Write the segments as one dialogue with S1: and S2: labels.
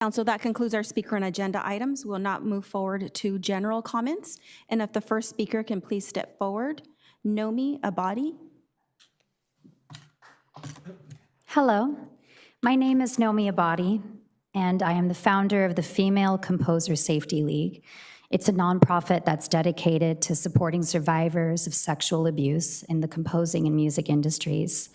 S1: Council, that concludes our speaker and agenda items. We'll not move forward to general comments. And if the first speaker can please step forward. Nomi Abadi.
S2: Hello, my name is Nomi Abadi, and I am the founder of the Female Composer Safety League. It's a nonprofit that's dedicated to supporting survivors of sexual abuse in the composing and music industries.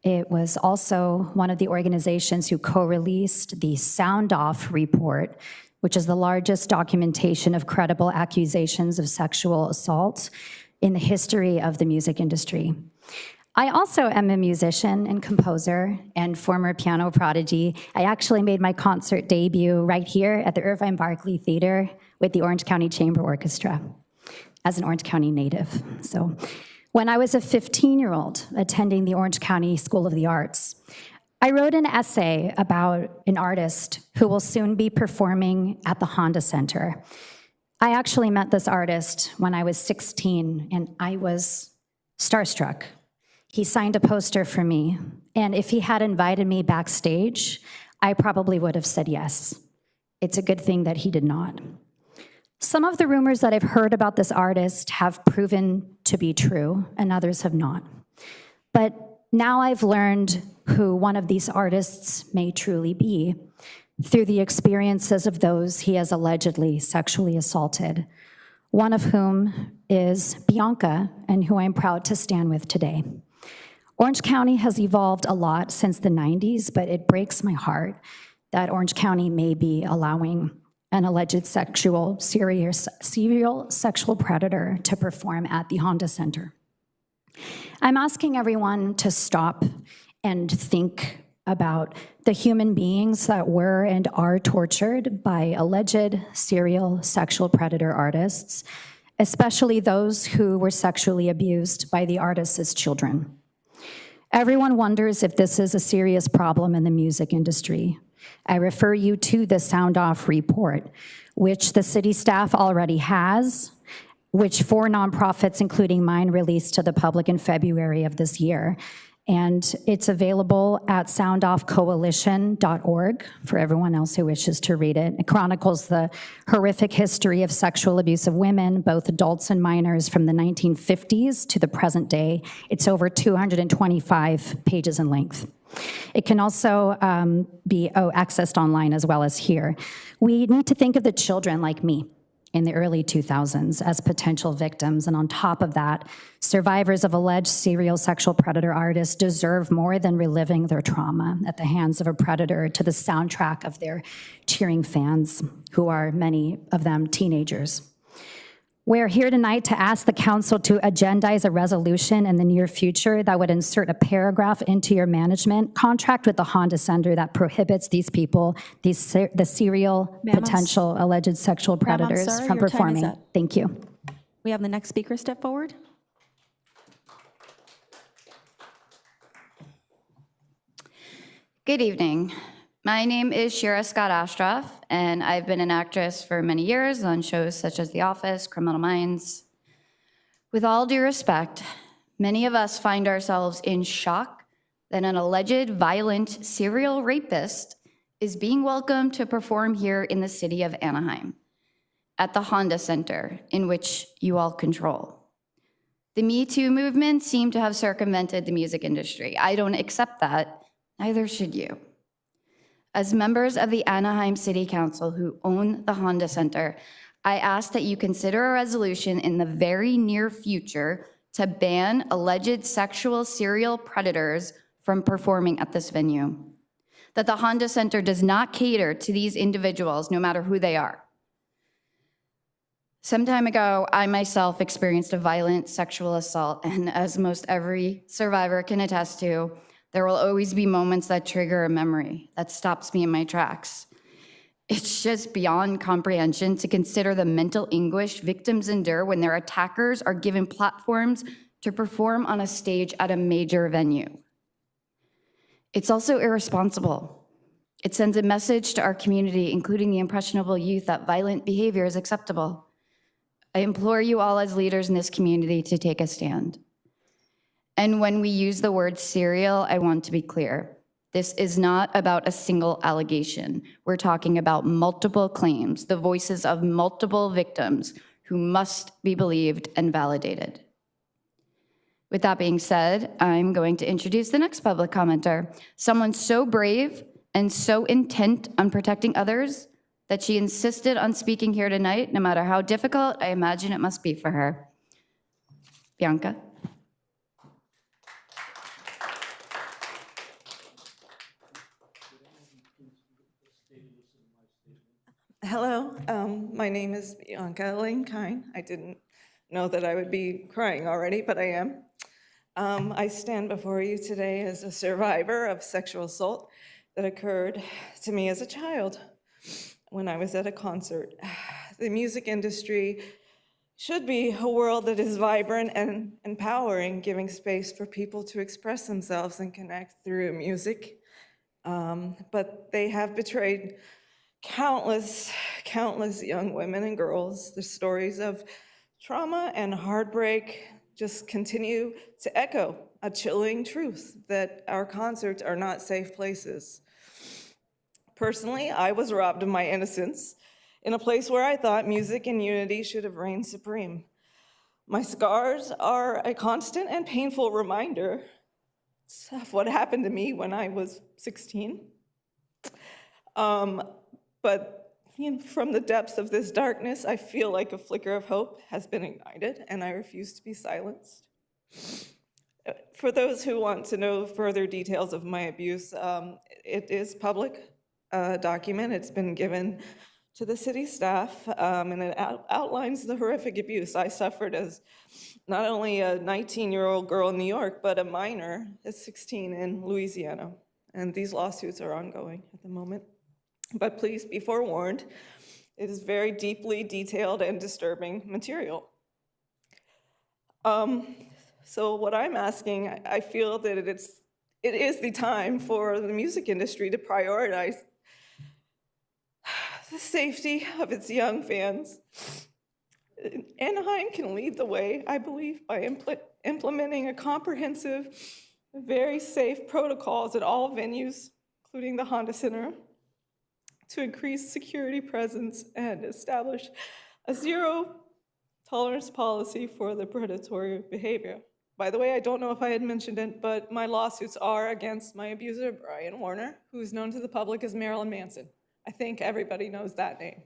S2: It was also one of the organizations who co-released the Sound Off report, which is the largest documentation of credible accusations of sexual assault in the history of the music industry. I also am a musician and composer and former piano prodigy. I actually made my concert debut right here at the Irvine Barkley Theater with the Orange County Chamber Orchestra as an Orange County native. So when I was a 15-year-old attending the Orange County School of the Arts, I wrote an essay about an artist who will soon be performing at the Honda Center. I actually met this artist when I was 16, and I was starstruck. He signed a poster for me, and if he had invited me backstage, I probably would have said yes. It's a good thing that he did not. Some of the rumors that I've heard about this artist have proven to be true, and others have not. But now I've learned who one of these artists may truly be through the experiences of those he has allegedly sexually assaulted, one of whom is Bianca, and who I'm proud to stand with today. Orange County has evolved a lot since the 90s, but it breaks my heart that Orange County may be allowing an alleged serial sexual predator to perform at the Honda Center. I'm asking everyone to stop and think about the human beings that were and are tortured by alleged serial sexual predator artists, especially those who were sexually abused by the artists' children. Everyone wonders if this is a serious problem in the music industry. I refer you to the Sound Off report, which the city staff already has, which 4 nonprofits, including mine, released to the public in February of this year. And it's available at soundoffcoalition.org for everyone else who wishes to read it. It chronicles the horrific history of sexual abuse of women, both adults and minors, from the 1950s to the present day. It's over 225 pages in length. It can also be accessed online as well as here. We need to think of the children like me in the early 2000s as potential victims, and on top of that, survivors of alleged serial sexual predator artists deserve more than reliving their trauma at the hands of a predator to the soundtrack of their cheering fans, who are many of them teenagers. We're here tonight to ask the council to agendize a resolution in the near future that would insert a paragraph into your management contract with the Honda Center that prohibits these people, the serial potential alleged sexual predators from performing. Thank you.
S1: We have the next speaker step forward.
S3: Good evening. My name is Shira Scott Ashtroff, and I've been an actress for many years on shows such as The Office, Criminal Minds. With all due respect, many of us find ourselves in shock that an alleged violent serial rapist is being welcomed to perform here in the city of Anaheim, at the Honda Center, in which you all control. The Me Too movement seemed to have circumvented the music industry. I don't accept that, neither should you. As members of the Anaheim City Council who own the Honda Center, I ask that you consider a resolution in the very near future to ban alleged sexual serial predators from performing at this venue. That the Honda Center does not cater to these individuals, no matter who they are. Some time ago, I myself experienced a violent sexual assault, and as most every survivor can attest to, there will always be moments that trigger a memory that stops me in my tracks. It's just beyond comprehension to consider the mental anguish victims endure when their attackers are given platforms to perform on a stage at a major venue. It's also irresponsible. It sends a message to our community, including the impressionable youth, that violent behavior is acceptable. I implore you all as leaders in this community to take a stand. And when we use the word serial, I want to be clear. This is not about a single allegation. We're talking about multiple claims, the voices of multiple victims who must be believed and validated. With that being said, I'm going to introduce the next public commenter, someone so brave and so intent on protecting others that she insisted on speaking here tonight, no matter how difficult I imagine it must be for her. Bianca.
S4: Hello, my name is Bianca Allaine Kyne. I didn't know that I would be crying already, but I am. I stand before you today as a survivor of sexual assault that occurred to me as a child when I was at a concert. The music industry should be a world that is vibrant and empowering, giving space for people to express themselves and connect through music. But they have betrayed countless young women and girls. The stories of trauma and heartbreak just continue to echo a chilling truth that our concerts are not safe places. Personally, I was robbed of my innocence in a place where I thought music and unity should have reigned supreme. My scars are a constant and painful reminder of what happened to me when I was 16. But from the depths of this darkness, I feel like a flicker of hope has been ignited, and I refuse to be silenced. For those who want to know further details of my abuse, it is public document. It's been given to the city staff, and it outlines the horrific abuse I suffered as not only a 19-year-old girl in New York, but a minor at 16 in Louisiana. And these lawsuits are ongoing at the moment. But please be forewarned, it is very deeply detailed and disturbing material. So what I'm asking, I feel that it is the time for the music industry to prioritize the safety of its young fans. Anaheim can lead the way, I believe, by implementing a comprehensive, very safe protocols at all venues, including the Honda Center, to increase security presence and establish a zero tolerance policy for the predatory behavior. By the way, I don't know if I had mentioned it, but my lawsuits are against my abuser, Brian Warner, who's known to the public as Marilyn Manson. I think everybody knows that name.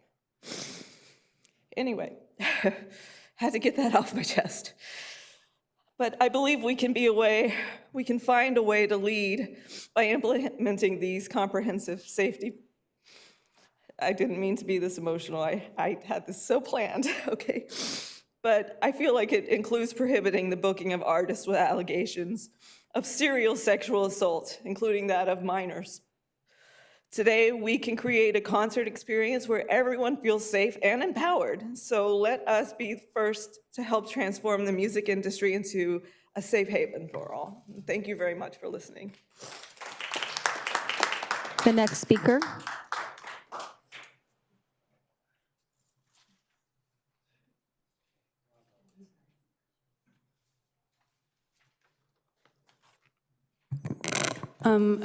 S4: Anyway, had to get that off my chest. But I believe we can find a way to lead by implementing these comprehensive safety. I didn't mean to be this emotional. I had this so planned, okay? But I feel like it includes prohibiting the booking of artists with allegations of serial sexual assault, including that of minors. Today, we can create a concert experience where everyone feels safe and empowered. So let us be first to help transform the music industry into a safe haven for all. Thank you very much for listening.
S1: The next speaker.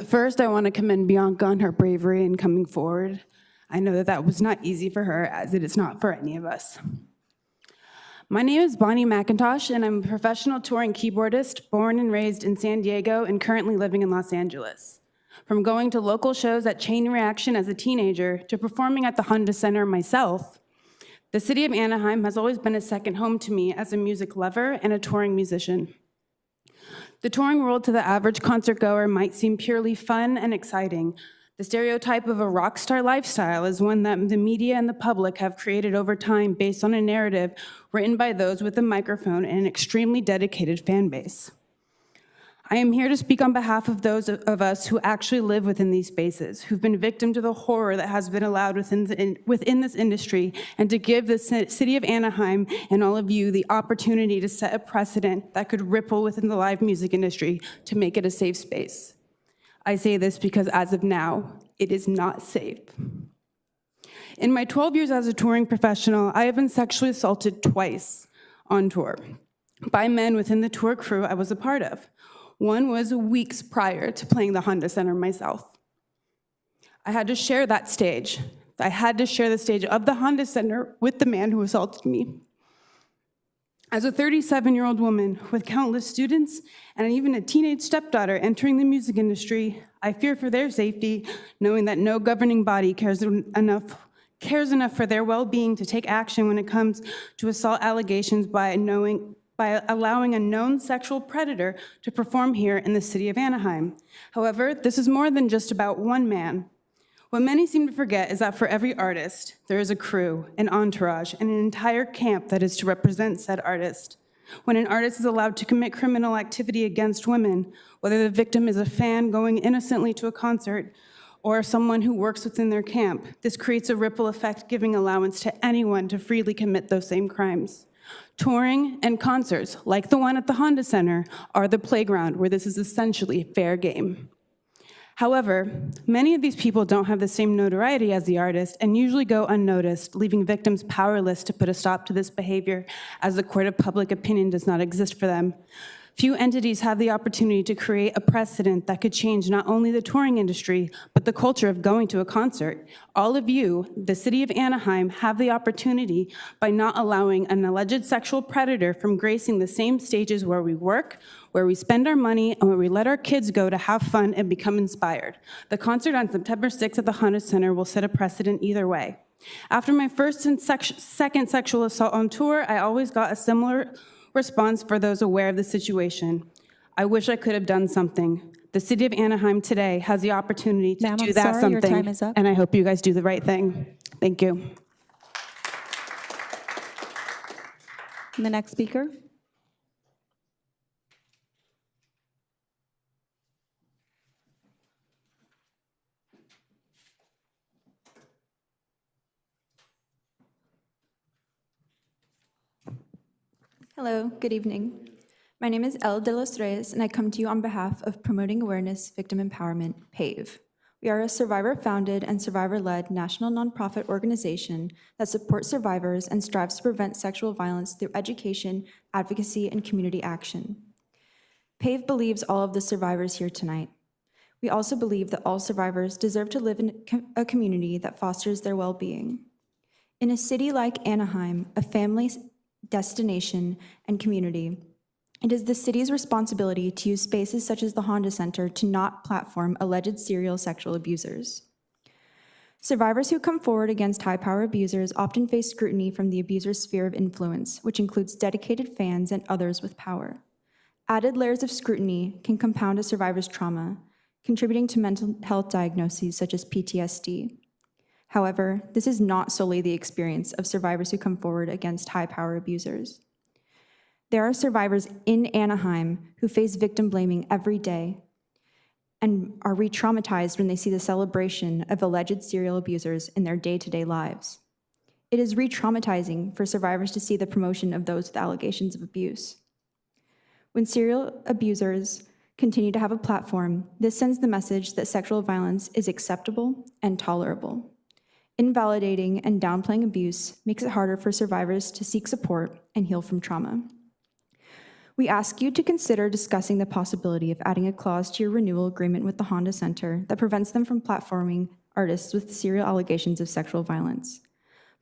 S5: First, I want to commend Bianca on her bravery in coming forward. I know that was not easy for her, as it is not for any of us. My name is Bonnie McIntosh, and I'm a professional touring keyboardist, born and raised in San Diego and currently living in Los Angeles. From going to local shows at Chain Reaction as a teenager to performing at the Honda Center myself, the city of Anaheim has always been a second home to me as a music lover and a touring musician. The touring world to the average concert goer might seem purely fun and exciting. The stereotype of a rock star lifestyle is one that the media and the public have created over time based on a narrative written by those with a microphone and an extremely dedicated fan base. I am here to speak on behalf of those of us who actually live within these spaces, who've been victim to the horror that has been allowed within this industry, and to give the city of Anaheim and all of you the opportunity to set a precedent that could ripple within the live music industry to make it a safe space. I say this because as of now, it is not safe. In my 12 years as a touring professional, I have been sexually assaulted twice on tour by men within the tour crew I was a part of. One was weeks prior to playing the Honda Center myself. I had to share that stage. I had to share the stage of the Honda Center with the man who assaulted me. As a 37-year-old woman with countless students and even a teenage stepdaughter entering the music industry, I fear for their safety, knowing that no governing body cares enough for their well-being to take action when it comes to assault allegations by allowing a known sexual predator to perform here in the city of Anaheim. However, this is more than just about one man. What many seem to forget is that for every artist, there is a crew, an entourage, and an entire camp that is to represent said artist. When an artist is allowed to commit criminal activity against women, whether the victim is a fan going innocently to a concert or someone who works within their camp, this creates a ripple effect, giving allowance to anyone to freely commit those same crimes. Touring and concerts, like the one at the Honda Center, are the playground where this is essentially fair game. However, many of these people don't have the same notoriety as the artist and usually go unnoticed, leaving victims powerless to put a stop to this behavior, as the court of public opinion does not exist for them. Few entities have the opportunity to create a precedent that could change not only the touring industry, but the culture of going to a concert. All of you, the city of Anaheim, have the opportunity by not allowing an alleged sexual predator from gracing the same stages where we work, where we spend our money, and where we let our kids go to have fun and become inspired. The concert on September 6th at the Honda Center will set a precedent either way. After my first and second sexual assault on tour, I always got a similar response for those aware of the situation. I wish I could have done something. The city of Anaheim today has the opportunity to do that something.
S1: Your time is up.
S5: And I hope you guys do the right thing. Thank you.
S1: The next speaker.
S6: Hello, good evening. My name is El de los Reyes, and I come to you on behalf of Promoting Awareness, Victim Empowerment, PAVE. We are a survivor-founded and survivor-led national nonprofit organization that supports survivors and strives to prevent sexual violence through education, advocacy, and community action. PAVE believes all of the survivors here tonight. We also believe that all survivors deserve to live in a community that fosters their well-being. In a city like Anaheim, a family destination and community, it is the city's responsibility to use spaces such as the Honda Center to not platform alleged serial sexual abusers. Survivors who come forward against high-power abusers often face scrutiny from the abuser's sphere of influence, which includes dedicated fans and others with power. Added layers of scrutiny can compound a survivor's trauma, contributing to mental health diagnoses such as PTSD. However, this is not solely the experience of survivors who come forward against high-power abusers. There are survivors in Anaheim who face victim blaming every day and are re-traumatized when they see the celebration of alleged serial abusers in their day-to-day lives. It is re-traumatizing for survivors to see the promotion of those with allegations of abuse. When serial abusers continue to have a platform, this sends the message that sexual violence is acceptable and tolerable. Invalidating and downplaying abuse makes it harder for survivors to seek support and heal from trauma. We ask you to consider discussing the possibility of adding a clause to your renewal agreement with the Honda Center that prevents them from platforming artists with serial allegations of sexual violence.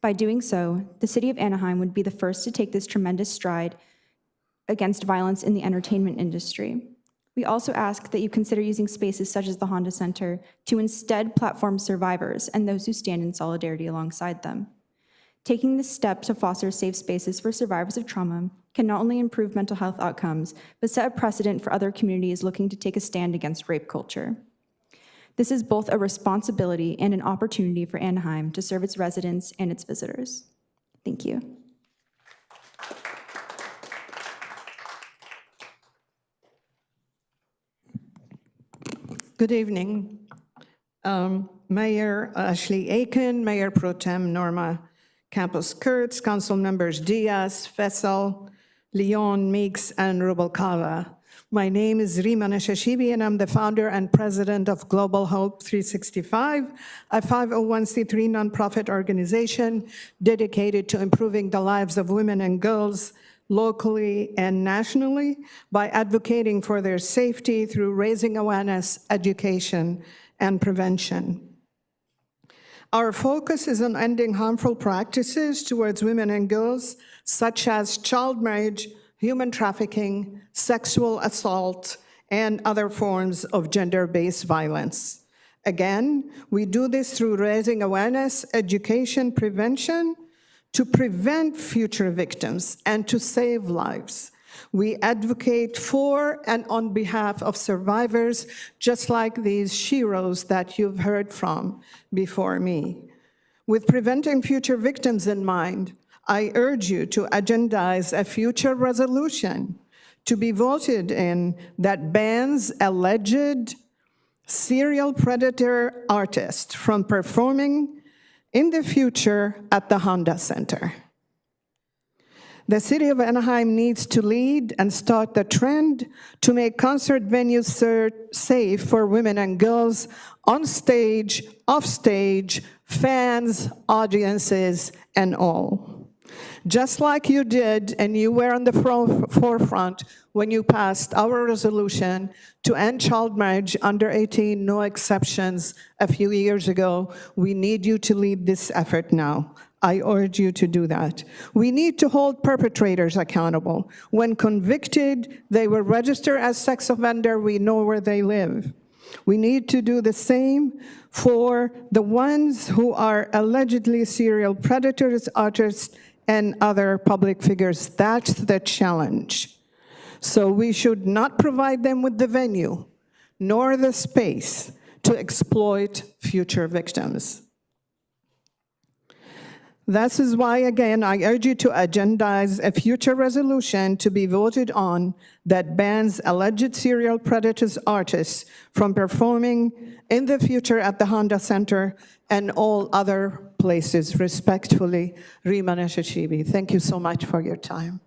S6: By doing so, the city of Anaheim would be the first to take this tremendous stride against violence in the entertainment industry. We also ask that you consider using spaces such as the Honda Center to instead platform survivors and those who stand in solidarity alongside them. Taking this step to foster safe spaces for survivors of trauma can not only improve mental health outcomes, but set a precedent for other communities looking to take a stand against rape culture. This is both a responsibility and an opportunity for Anaheim to serve its residents and its visitors. Thank you.
S7: Good evening. Mayor Ashley Aiken, Mayor Pro Tem Norma Campos Kurtz, Council Members Diaz, Fessel, Leon, Meeks, and Rubalcava. My name is Rima Nashashibi, and I'm the founder and president of Global Hope 365, a 501c3 nonprofit organization dedicated to improving the lives of women and girls locally, and nationally by advocating for their safety through raising awareness, education, and prevention. Our focus is on ending harmful practices towards women and girls, such as child marriage, human trafficking, sexual assault, and other forms of gender-based violence. Again, we do this through raising awareness, education, prevention, to prevent future victims and to save lives. We advocate for and on behalf of survivors, just like these sheroes that you've heard from before me. With preventing future victims in mind, I urge you to agendize a future resolution to be voted in that bans alleged serial predator artists from performing in the future at the Honda Center. The city of Anaheim needs to lead and start the trend to make concert venues safe for women and girls on stage, off stage, fans, audiences, and all. Just like you did, and you were on the forefront when you passed our resolution to end child marriage under 18, no exceptions, a few years ago, we need you to lead this effort now. I urge you to do that. We need to hold perpetrators accountable. When convicted, they will register as sex offender. We know where they live. We need to do the same for the ones who are allegedly serial predators, artists, and other public figures. That's the challenge. So we should not provide them with the venue, nor the space to exploit future victims. This is why, again, I urge you to agendize a future resolution to be voted on that bans alleged serial predators artists from performing in the future at the Honda Center and all other places. Respectfully, Rima Nashashibi. Thank you so much for your time.